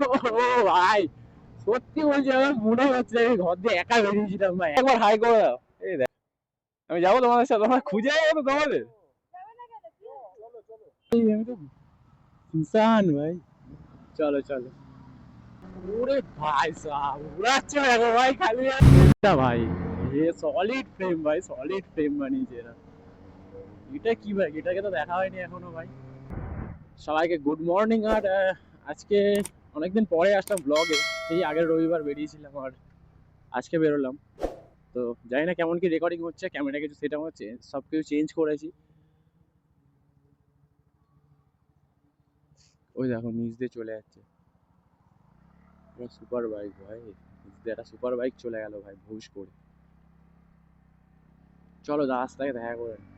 ও ভাই, সত্যি বলছি আমার মনে হচ্ছে আমি ঘর দিয়ে একা বেরিয়েছিলাম ভাই। একবার হাই করে দাও। এই দেখ, আমি যাবো তোমাদের সাথে, তোমরা খুঁজে যাবো তো তোমাদের। এই আমি তো ইনসান ভাই। চলো চলো। ওরে ভাই সাহেব উড়াচ্ছে দেখো ভাই খালি একটা ভাই। এ সলিড ফ্রেম ভাই, সলিড ফ্রেম বানিয়েছে এরা। এটা কি ভাই, এটাকে তো দেখা হয়নি এখনো ভাই। সবাইকে গুড মর্নিং। আর আজকে অনেকদিন পরে আসলাম ব্লগে। সেই আগের রবিবার বেরিয়েছিলাম আর আজকে বেরোলাম। তো জানি না কেমন কি রেকর্ডিং হচ্ছে, ক্যামেরা কিছু সেটা হচ্ছে, সব কিছু চেঞ্জ করেছি। ওই দেখো নিচ দিয়ে চলে যাচ্ছে সুপার বাইক ভাই, নিচ দিয়ে একটা সুপার বাইক চলে গেল ভাই ভুস করে। চলো রাস্তায় দেখা করে নিই।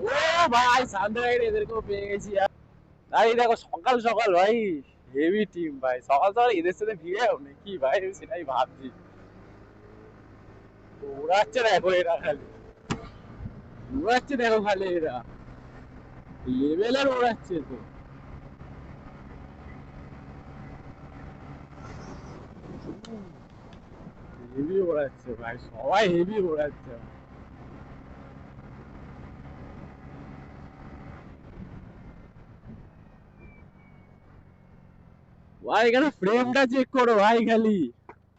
ও ভাই সানরাইড এদেরকেও পেয়ে গেছি। আর এই দেখো সকাল সকাল ভাই, হেভি টিম ভাই। সকাল সকাল এদের সাথে ভিড়েও নাকি ভাই, আমি সেটাই ভাবছি। উড়াচ্ছে দেখো এরা খালি, উড়াচ্ছে দেখো খালি এরা, লেভেলের উড়াচ্ছে তো। হেভি ওড়াচ্ছে ভাই, সবাই হেভি ওড়াচ্ছে ভাই। এখানে ফ্রেমটা চেক করো ভাই খালি।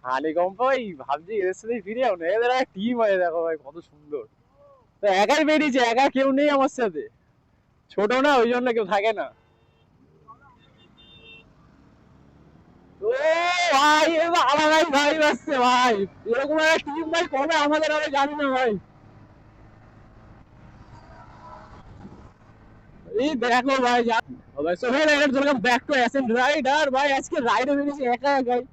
হানি কম ভাই, ভাবছি এদের সাথে ফিরেও না, এদের একটা টিম আছে দেখো ভাই কত সুন্দর। তো একাই বেরিয়েছে, একা কেউ নেই আমার সাথে। ছোট না ওই জন্য কেউ থাকে না। ও ভাই এ তো আলাদাই ভাই আসছে ভাই। এরকম একটা টিম ভাই কবে আমাদের আমি জানি না ভাই। এই দেখো ভাই ভাই so hey riders, welcome back to Ascent Rider ভাই। আজকে রাইডে বেরিয়েছি একা একাই।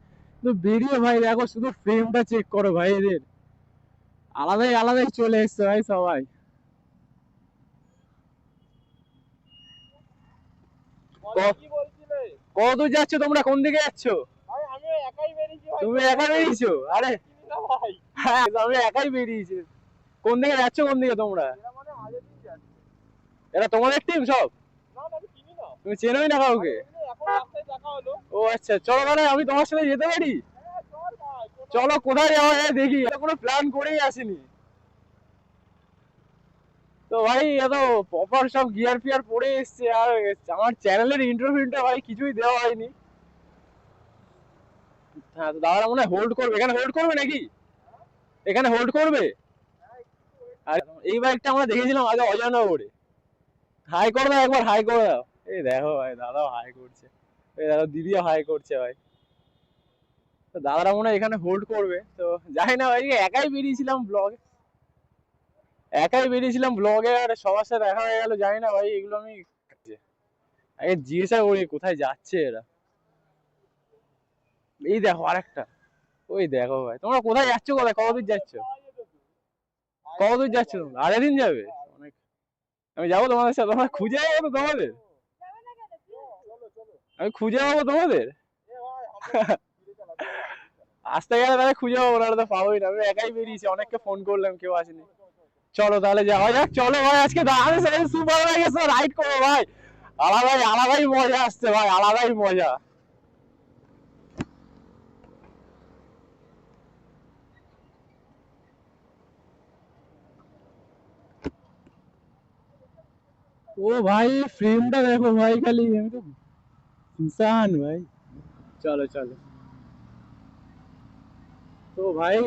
তো বেরিয়ে ভাই দেখো শুধু ফ্রেমটা চেক করো ভাই এদের, আলাদাই আলাদাই চলে এসছে ভাই সবাই। কত দূর যাচ্ছ তোমরা, কোন দিকে যাচ্ছ? তুমি একা বেরিয়েছো? আরে হ্যাঁ আমি একাই বেরিয়েছি। কোন দিকে যাচ্ছ, কোন দিকে তোমরা? এরা তোমাদের টিম সব? তুমি চেনোই না কাউকে? ও আচ্ছা, চলো তাহলে আমি তোমার সাথে যেতে পারি। চলো কোথায় যাওয়া যায় দেখি, এটা কোনো প্ল্যান করেই আসিনি। তো ভাই এত প্রপার সব গিয়ার ফিয়ার পরে এসছে, আর আমার চ্যানেলের ইন্টারভিউটা ভাই কিছুই দেওয়া হয়নি। হ্যাঁ তো দাদারা মনে হয় হোল্ড করবে, এখানে হোল্ড করবে নাকি? এখানে হোল্ড করবে। আর এই বাইকটা আমরা দেখেছিলাম আগে অজয়নগরে। হাই করে দাও একবার, হাই করে দাও। এই দেখো ভাই দাদাও হাই করছে, এই দেখো দিদিও হাই করছে ভাই। তো দাদারা মনে হয় এখানে হোল্ড করবে। তো জানি না ভাই, একাই বেরিয়েছিলাম ব্লগে, একাই বেরিয়েছিলাম ব্লগে আর সবার সাথে দেখা হয়ে গেল। জানি না ভাই এগুলো আমি আগে জিজ্ঞাসা করি কোথায় যাচ্ছে এরা। এই দেখো আরেকটা, ওই দেখো ভাই তোমরা কোথায় যাচ্ছ, কোথায় কতদূর যাচ্ছ, কতদূর যাচ্ছ তোমরা? আধা দিন যাবে অনেক। আমি যাবো তোমাদের সাথে, তোমরা খুঁজে যাবো তো তোমাদের, আমি খুঁজে পাবো তোমাদের। আসতে গেলে তাহলে খুঁজে পাবো, নাহলে তো পাবোই না। আমি একাই বেরিয়েছি, অনেককে ফোন করলাম কেউ আসেনি। চলো তাহলে যাওয়া যাক, চলো ভাই আজকে দাঁড়ানো সুপার হয়ে গেছে, রাইড করবো ভাই। আলাদাই আলাদাই মজা আসছে ভাই, আলাদাই মজা। ও ভাই ফ্রেমটা দেখো ভাই খালি, আমি তো ইনসান ভাই। চলো চলো। তো ভাই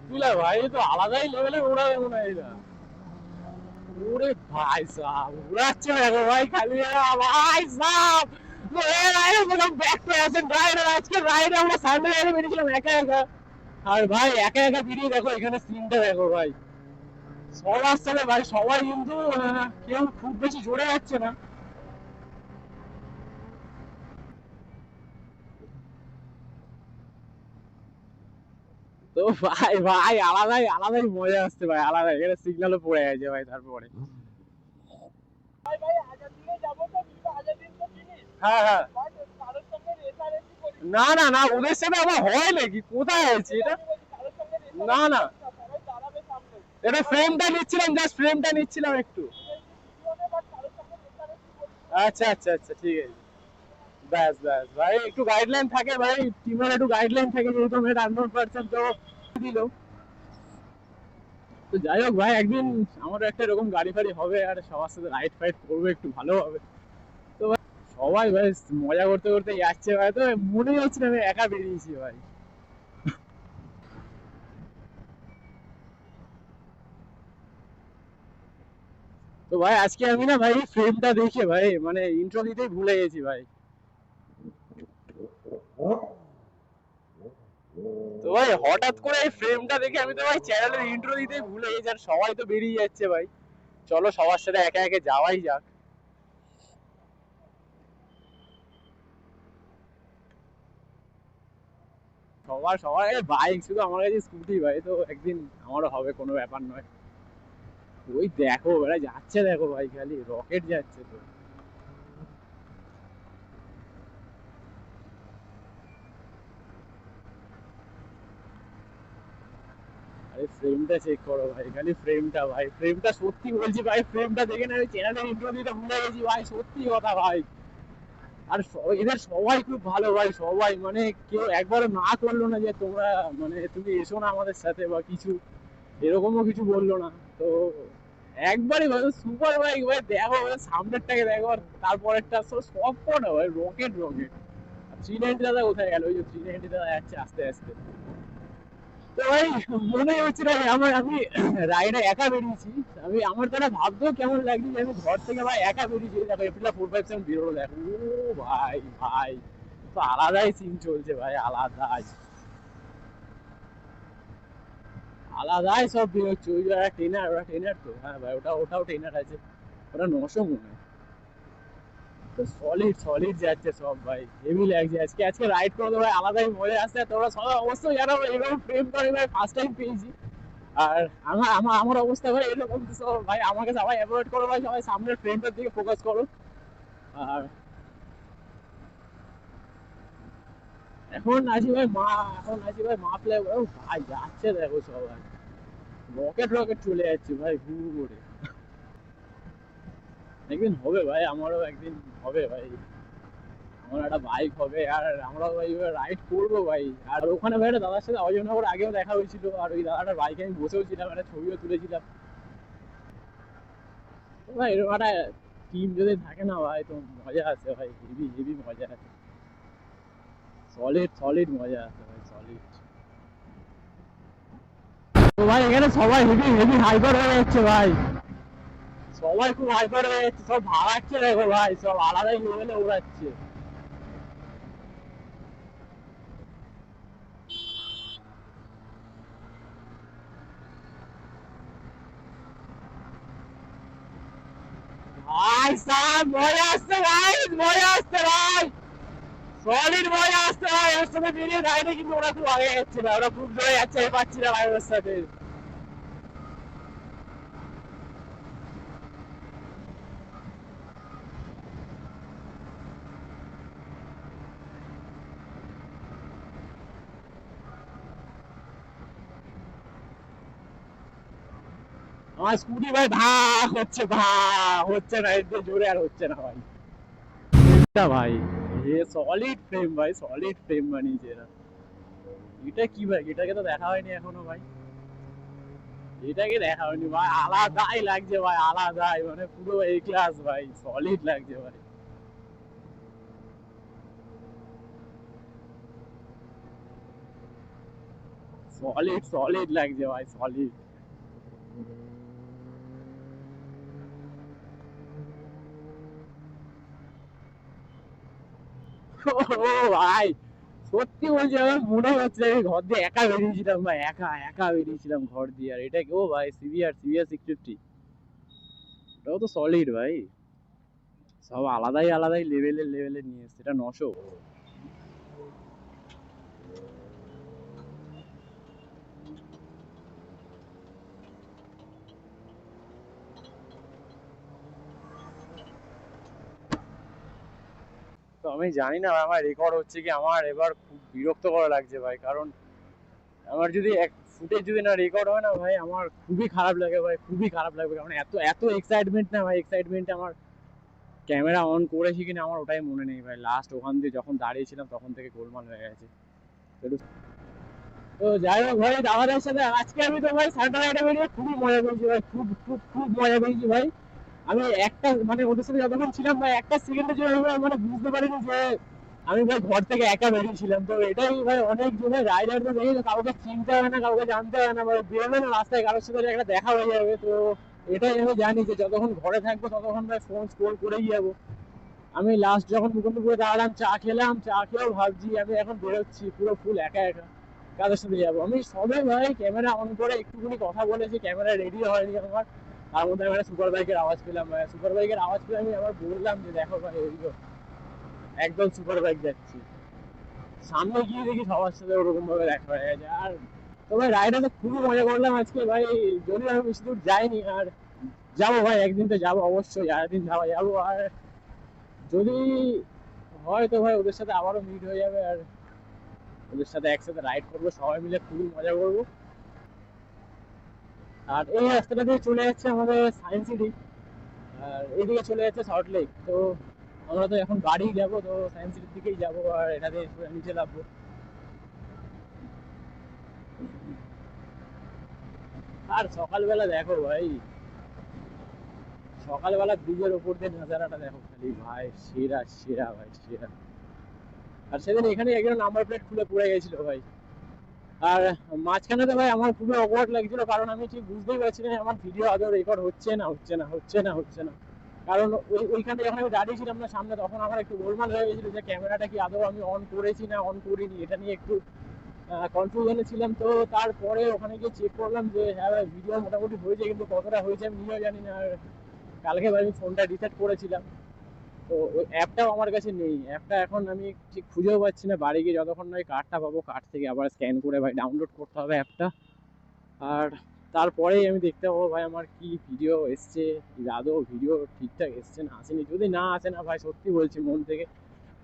তুলা ভাই তো আলাদাই লেভেলে ওড়াবে মনে হয় এরা। ওরে ভাই সাহেব উড়াচ্ছে দেখো ভাই খালি এরা, ভাই সাহেব। Back to Ascent Rider. আজকে রাইডে আমরা সানডে রাইডে বেরিয়েছিলাম একা একা। আর ভাই একা একা বেরিয়ে দেখো এখানে সিনটা দেখো ভাই, সব আসছে না ভাই, সবাই কিন্তু কেউ খুব বেশি জোরে যাচ্ছে না। তো ভাই ভাই আলাদাই আলাদাই মজা আসছে ভাই, আলাদাই। এখানে সিগন্যালও পড়ে গেছে ভাই তারপরে। হ্যাঁ হ্যাঁ, না না না, ওদের সাথে আমার হয় নাকি, কোথায় হয়েছে এটা? না না, এটা ফ্রেমটা নিচ্ছিলাম, জাস্ট ফ্রেমটা নিচ্ছিলাম একটু। আচ্ছা আচ্ছা আচ্ছা, ঠিক আছে। ব্যাস ব্যাস ভাই, একটু গাইডলাইন থাকে ভাই, টিমের একটু গাইডলাইন থাকে, যেহেতু আমি এটা আননোন পারসন তো দিল। তো যাই হোক ভাই, একদিন আমারও একটা এরকম গাড়ি ফাড়ি হবে আর সবার সাথে রাইড ফাইড করবো একটু, ভালো হবে। তো ভাই সবাই ভাই মজা করতে করতে যাচ্ছে ভাই, তো মনে হচ্ছে না আমি একা বেরিয়েছি ভাই। তো ভাই আজকে আমি না ভাই ফ্রেমটা দেখে ভাই মানে ইন্ট্রো দিতেই ভুলে গেছি ভাই। তো ভাই হঠাৎ করে এই ফ্রেমটা দেখে আমি তো ভাই চ্যানেলের ইন্ট্রো দিতেই ভুলে গেছি, আর সবাই তো বেরিয়ে যাচ্ছে ভাই। চলো সবার সাথে একে একে যাওয়াই যাক। সবার সবার বাইক, শুধু আমার কাছে স্কুটি ভাই, তো একদিন আমারও হবে, কোনো ব্যাপার নয়। ওই দেখো ওরা যাচ্ছে, দেখো ভাই খালি রকেট যাচ্ছে তো। আরে ফ্রেমটা চেক করো ভাই, খালি ফ্রেমটা ভাই, ফ্রেমটা সত্যি বলছি ভাই, ফ্রেমটা দেখে না আমি চ্যানেলের ইন্ট্রো দিতে ভুলে গেছি ভাই, সত্যি কথা ভাই। আর এদের সবাই খুব ভালো ভাই, সবাই মানে কেউ একবারও না করলো না যে তোমরা মানে তুমি এসো না আমাদের সাথে বা কিছু, এরকমও কিছু বললো না। তো একবারই ভাই সুপার বাইক ভাই, দেখো ভাই সামনেরটাকে দেখো, আর তারপরেরটা সব কটা ভাই রকেট রকেট। আর 390 দাদা কোথায় গেল? ওই যে 390 দাদা যাচ্ছে আস্তে আস্তে। তো ভাই মনে হচ্ছে না ভাই, আমি রাইডে একা বেরিয়েছি। আমি আমার দ্বারা ভাবতেও কেমন লাগছে যে আমি ঘর থেকে ভাই একা বেরিয়েছি, দেখো এপ্রিল 457 বেরোলো, দেখো ও ভাই ভাই, তো আলাদাই সিন চলছে ভাই, আলাদাই আলাদাই সব বেরোচ্ছে। ওই যে ট্রেনার, ওরা ট্রেনার তো, হ্যাঁ ভাই ওটাও ট্রেনার আছে। ওরা 900 মনে হয়। তো সলিড সলিড যাচ্ছে সব ভাই, হেভি লাগছে আজকে। আজকে রাইড করে তো ভাই আলাদাই মজা আসছে। তোরা সবাই অবশ্যই জানো এরকম প্রেম করে ভাই, ফার্স্ট টাইম পেয়েছি। আর আমার আমার আমার অবস্থা ভাই এরকম, তো সব ভাই আমাকে সবাই অ্যাভয়েড করো ভাই, সবাই সামনের ফ্রেমটার দিকে ফোকাস করো। আর এখন আছি ভাই মা, এখন আছি ভাই মা প্লে, ভাই যাচ্ছে দেখো সবাই, রকেট রকেট চলে যাচ্ছে ভাই হু হু করে। একদিন হবে ভাই, আমারও একদিন হবে ভাই, আমার একটা বাইক হবে, আর আমরা ভাই রাইড করবো ভাই। আর ওখানে ভাই একটা দাদার সাথে অজয়নগর আগেও দেখা হয়েছিল, আর ওই দাদাটার বাইকে আমি বসেও ছিলাম, একটা ছবিও তুলেছিলাম। তো ভাই এরকম একটা টিম যদি থাকে না ভাই, তো মজা আছে ভাই, হেভি হেভি মজা আছে। সলিড সলিড মজা আছে ভাই, সলিড। তো ভাই এখানে সবাই হেভি হেভি হাইপার হয়ে যাচ্ছে ভাই, সবাই খুব হাইপার হয়ে যাচ্ছে, সব ভাগাচ্ছে দেখো ভাই, সব আলাদাই লেভেলে উড়াচ্ছে। ভাই সাব মজা আসছে ভাই, মজা আসছে ভাই, সলিড মজা আসছে ভাই। ওর সাথে বেরিয়ে রাইডে কিন্তু ওরা খুব আগে যাচ্ছে না, ওরা খুব জোরে যাচ্ছে, আমি পাচ্ছি না ভাই ওর সাথে। আমার স্কুটি ভাই ভা হচ্ছে, ভা হচ্ছে না, একটু জোরে আর হচ্ছে না ভাই। এটা ভাই এ সলিড ফ্রেম ভাই, সলিড ফ্রেম বানিয়েছে এরা। এটা কি ভাই, এটাকে তো দেখা হয়নি এখনো ভাই, এটাকে দেখা হয়নি ভাই, আলাদাই লাগছে ভাই, আলাদাই মানে পুরো এই ক্লাস ভাই, সলিড লাগছে ভাই, সলিড সলিড লাগছে ভাই, সলিড। ও ভাই সত্যি বলছি, আমার মনে হচ্ছে আমি ঘর দিয়ে একা বেরিয়েছিলাম ভাই, একা একা বেরিয়েছিলাম ঘর দিয়ে। আর এটা কি, ও ভাই সিভিআর সিভিআর 650, ওটাও তো সলিড ভাই, সব আলাদাই আলাদাই লেভেলের লেভেলের নিয়ে এসছে। এটা 900। তো আমি জানি না আমার রেকর্ড হচ্ছে কি, আমার এবার খুব বিরক্ত করা লাগছে ভাই, কারণ আমার যদি এক ফুটেজ যদি না রেকর্ড হয় না ভাই, আমার খুবই খারাপ লাগে ভাই, খুবই খারাপ লাগবে, কারণ এত এত এক্সাইটমেন্ট না ভাই, এক্সাইটমেন্ট আমার ক্যামেরা অন করেছি কিনা আমার ওটাই মনে নেই ভাই, লাস্ট ওখান দিয়ে যখন দাঁড়িয়েছিলাম তখন থেকে গোলমাল হয়ে গেছে। তো যাই হোক ভাই, দাদাদের সাথে আজকে আমি তো ভাই সানডে নাইটে বেরিয়ে খুবই মজা পেয়েছি ভাই, খুব খুব খুব মজা পেয়েছি ভাই। আমি একটা মানে ওদের সাথে যতক্ষণ ছিলাম ভাই, একটা সেকেন্ডের জন্য আমি মানে বুঝতে পারিনি যে আমি ভাই ঘর থেকে একা বেরিয়েছিলাম। তো এটাই ভাই অনেক জনের রাইডার তো দেখি কাউকে চিনতে হয় না, কাউকে জানতে হয় না ভাই, বেরোবে না রাস্তায় কারোর সাথে একটা দেখা হয়ে যাবে। তো এটাই আমি জানি যে যতক্ষণ ঘরে থাকবো ততক্ষণ ভাই ফোন স্ক্রোল করেই যাবো। আমি লাস্ট যখন মুকুন্দপুরে দাঁড়ালাম, চা খেলাম, চা খেয়েও ভাবছি আমি এখন বেরোচ্ছি পুরো ফুল একা একা, কাদের সাথে যাবো। আমি সবে ভাই ক্যামেরা অন করে একটুখানি কথা বলেছি, ক্যামেরা রেডি হয়নি আমার, তার মধ্যে আমি একটা সুপার বাইকের আওয়াজ পেলাম ভাই, সুপার বাইকের আওয়াজ পেলে আমি আবার বললাম যে দেখো ভাই ওইগুলো একদম সুপার বাইক যাচ্ছি, সামনে গিয়ে দেখি সবার সাথে ওরকম ভাবে দেখা হয়ে গেছে। আর তো ভাই রাইডে তো খুবই মজা করলাম আজকে ভাই, যদি আমি বেশি দূর যাইনি, আর যাবো ভাই একদিন তো যাবো অবশ্যই, আর একদিন যাওয়া যাবো। আর যদি হয় তো ভাই ওদের সাথে আবারও মিট হয়ে যাবে, আর ওদের সাথে একসাথে রাইড করবো, সবাই মিলে খুবই মজা করবো। আর এই রাস্তাটা দিয়ে চলে যাচ্ছে আমাদের সায়েন্স সিটি, আর এইদিকে চলে যাচ্ছে সল্ট লেক। তো আমরা তো এখন বাড়ি যাবো, তো সায়েন্স সিটির দিকেই যাবো, আর এটাতে নিচে নামবো। আর সকালবেলা দেখো ভাই, সকালবেলা ব্রিজের ওপর দিয়ে নাজারাটা দেখো খালি ভাই, সেরা সেরা ভাই সেরা। আর সেদিন এখানে একজন নাম্বার প্লেট খুলে পড়ে গেছিল ভাই। আর মাঝখানে তো ভাই আমার খুবই অকওয়ার্ড লাগছিল, কারণ আমি ঠিক বুঝতেই পারছি না আমার ভিডিও আদৌ রেকর্ড হচ্ছে না হচ্ছে না হচ্ছে না হচ্ছে না। কারণ ওইখানে যখন আমি দাঁড়িয়েছিলাম না সামনে, তখন আমার একটু গোলমাল হয়ে গেছিল যে ক্যামেরাটা কি আদৌ আমি অন করেছি না অন করিনি, এটা নিয়ে একটু কনফিউশনে ছিলাম। তো তারপরে ওখানে গিয়ে চেক করলাম যে হ্যাঁ ভাই ভিডিও মোটামুটি হয়েছে, কিন্তু কতটা হয়েছে আমি নিজেও জানি না। আর কালকে ভাই আমি ফোনটা রিসেট করেছিলাম, তো ওই অ্যাপটাও আমার কাছে নেই, অ্যাপটা এখন আমি ঠিক খুঁজেও পাচ্ছি না, বাড়ি গিয়ে যতক্ষণ না ওই কার্ডটা পাবো, কার্ড থেকে আবার স্ক্যান করে ভাই ডাউনলোড করতে হবে অ্যাপটা। আর তারপরেই আমি দেখতে পাবো ভাই আমার কি ভিডিও এসছে, আদৌ ভিডিও ঠিকঠাক এসছে না আসেনি। যদি না আসে না ভাই, সত্যি বলছি মন থেকে,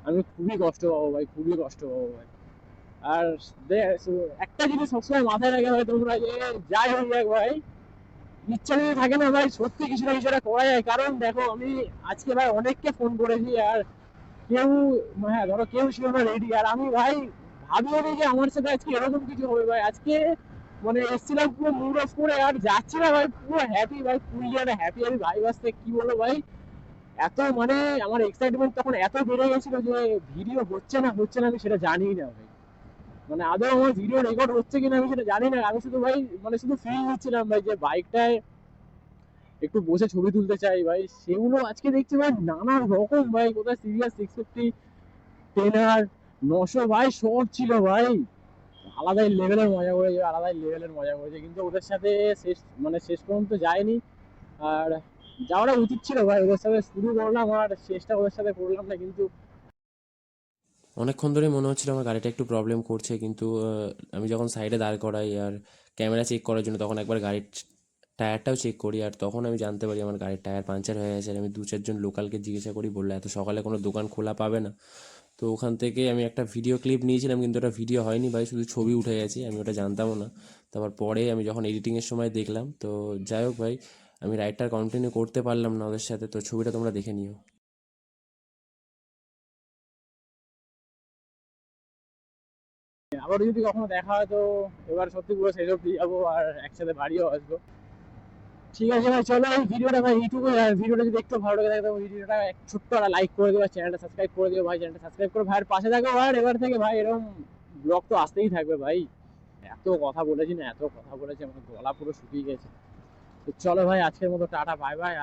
আমি খুবই কষ্ট পাবো ভাই, খুবই কষ্ট পাবো ভাই। আর একটা জিনিস সবসময় মাথায় রাখে ভাই তোমরা, যে যাই হয়ে যাক ভাই, ইচ্ছা যদি থাকে না ভাই, সত্যি কিছু না কিছু একটা করা যায়। কারণ দেখো আমি আজকে ভাই অনেককে ফোন করেছি, আর কেউ, হ্যাঁ ধরো কেউ ছিল না রেডি, আর আমি ভাই ভাবিও নি যে আমার সাথে আজকে এরকম কিছু হবে ভাই। আজকে মানে এসেছিলাম পুরো মুড অফ করে, আর যাচ্ছি না ভাই পুরো হ্যাপি ভাই, ফুল হ্যাপি। আমি ভাই বাসতে কি বলো ভাই, এত মানে আমার এক্সাইটমেন্ট তখন এত বেড়ে গেছিল যে ভিডিও হচ্ছে না আমি সেটা জানি না ভাই, মানে আদৌ আমার ভিডিও রেকর্ড হচ্ছে কিনা আমি সেটা জানি না। আমি শুধু ভাই মানে শুধু ফিল নিচ্ছিলাম ভাই যে বাইকটায় একটু বসে ছবি তুলতে চাই ভাই, সেগুলো আজকে দেখছি ভাই নানা রকম ভাই, কোথায় সিরিয়াস 650, 10R, 900 ভাই সব ছিল ভাই। আলাদাই লেভেলের মজা করেছে, আলাদাই লেভেলের মজা করেছে, কিন্তু ওদের সাথে শেষ মানে শেষ পর্যন্ত যায়নি। আর যাওয়াটা উচিত ছিল ভাই, ওদের সাথে শুরু করলাম আর শেষটা ওদের সাথে করলাম না, কিন্তু অনেকক্ষণ ধরেই মনে হচ্ছিল আমার গাড়িটা একটু প্রবলেম করছে, কিন্তু আমি যখন সাইডে দাঁড় করাই আর ক্যামেরা চেক করার জন্য তখন একবার গাড়ির টায়ারটাও চেক করি, আর তখন আমি জানতে পারি আমার গাড়ির টায়ার পাঞ্চার হয়ে গেছে। আর আমি দু চারজন লোকালকে জিজ্ঞাসা করি, বললো এত সকালে কোনো দোকান খোলা পাবে না। তো ওখান থেকে আমি একটা ভিডিও ক্লিপ নিয়েছিলাম, কিন্তু ওটা ভিডিও হয়নি ভাই, শুধু ছবি উঠে গেছে, আমি ওটা জানতামও না। তারপর পরে আমি যখন এডিটিংয়ের সময় দেখলাম, তো যাই হোক ভাই, আমি রাইডটা কন্টিনিউ করতে পারলাম না ওদের সাথে। তো ছবিটা তোমরা দেখে নিও। আবার যদি কখনো দেখা হয় তো এবার সত্যি পুরো শেষ অব্দি যাবো, আর একসাথে বাড়িও আসবো। ঠিক আছে ভাই, চলো এই ভিডিওটা ভাই এইটুকু। আর ভিডিওটা যদি একটু ভালো লাগে থাকে ভিডিওটা ছোট্ট একটা লাইক করে দিও, চ্যানেলটা সাবস্ক্রাইব করে দিও ভাই, চ্যানেলটা সাবস্ক্রাইব করে ভাইয়ের পাশে থাকো। আর এবার থেকে ভাই এরকম ব্লগ তো আসতেই থাকবে ভাই, এত কথা বলেছি না, এত কথা বলেছি আমার গলা পুরো শুকিয়ে গেছে। তো চলো ভাই আজকের মতো টাটা, বাই বাই।